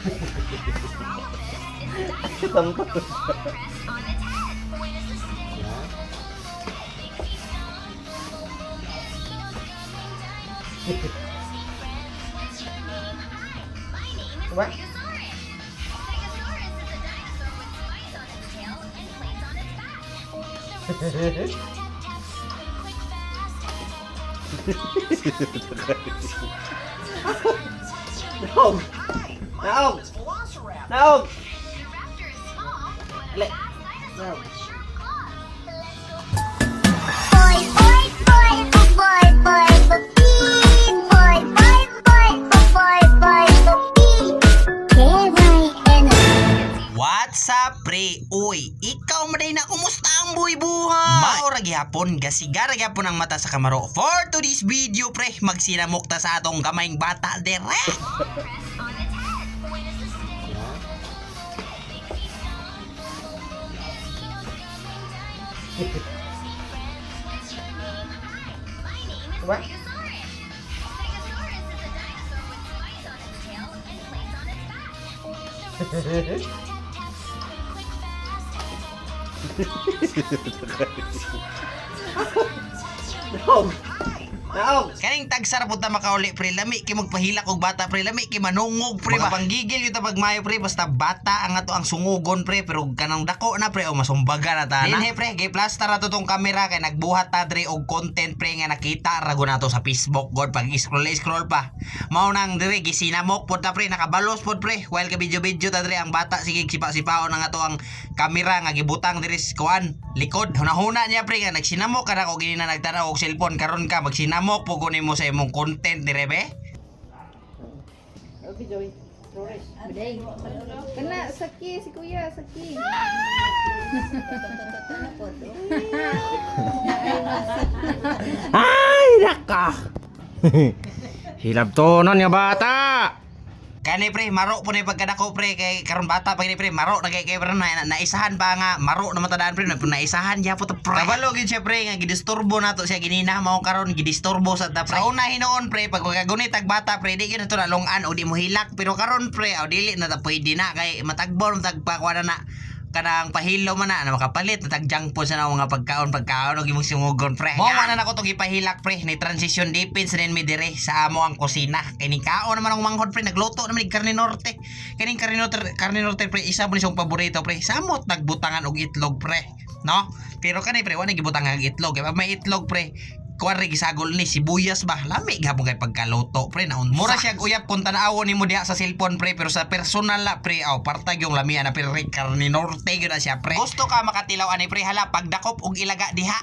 What? Naog! Naog! Naog! Naog! What's up, pre? Uy, ikaw maday na, kumusta ang buhay-buhay? Maura gihapon, gasigara gihapon ang mata sa kamaro. For today's video, pre, magsinamukta sa atong gamayng bata dire. What? Naog! Naog! Kaning tagsara punta makauli, pre, lami kay magpahilak og bata, pre, lami kay manungog, pre, ba panggigil yung pagmayo, pre, basta bata ang ato ang sungugon, pre, pero kanang dako na, pre, o masumbaga na ta na. Dinhe, pre, gay plaster ato tong camera kay nagbuhat ta dre og content, pre, nga nakita rago nato sa Facebook, god pag scroll pa. Mao nang dire gisinamok pod ta, pre, nakabalos pod, pre, while ka video ta dre ang bata sige sipa-sipaon ang ato ang camera nga gibutang diri sa kuan likod. Hunahuna niya, pre, nga nagsinamok kada ko ginina nagtanaw og cellphone, karon ka magsinamok po kunin mo sa imong content dire be. Okay, Joey. Flores. Aday. Kena saki si kuya, saki. Ay, naka! Hilab to nun nga bata! Kani, pre, maro po na yung pagkadako, pre, kay karon bata pa kini, pre, maro na kay pre, naisahan pa nga, maro na matadaan, pre, naisahan niya po to, pre. Kabalo gid siya, pre, nga gidisturbo nato siya ginina mao karon gidisturbo sa ta, pre. Sa una hinoon, pre, pag kagagunit tag bata, pre, di gyud na to nalungan o di mo hilak, pero karon, pre, o dili na ta pwede na kay matagbon tagpakwa na kanang pahilo man na makapalit na tagjang po sa mga pagkaon og imong singugon, pre. Mo man na nako tong ipahilak, pre, ni transition depends rin mi dire sa amo ang kusina. Kay ni kaon naman ang manghod, pre, nagluto naman ni karne norte. Kay karne norte, pre, isa mo ni siyang paborito, pre. Samot nagbutangan og itlog, pre, no? Pero kanay, pre, wala gibutangan og itlog. Kay may itlog, pre, kuwari gisagol ni sibuyas ba, lami gapon kay pagkaluto, pre, naon mura siya uyap kung tanaawon nimo diha sa cellphone, pre, pero sa personal la, pre, partag yung lami ana, pre, karne norte gyud na siya, pre. Gusto ka makatilaw ani, pre, hala pagdakop og ilaga diha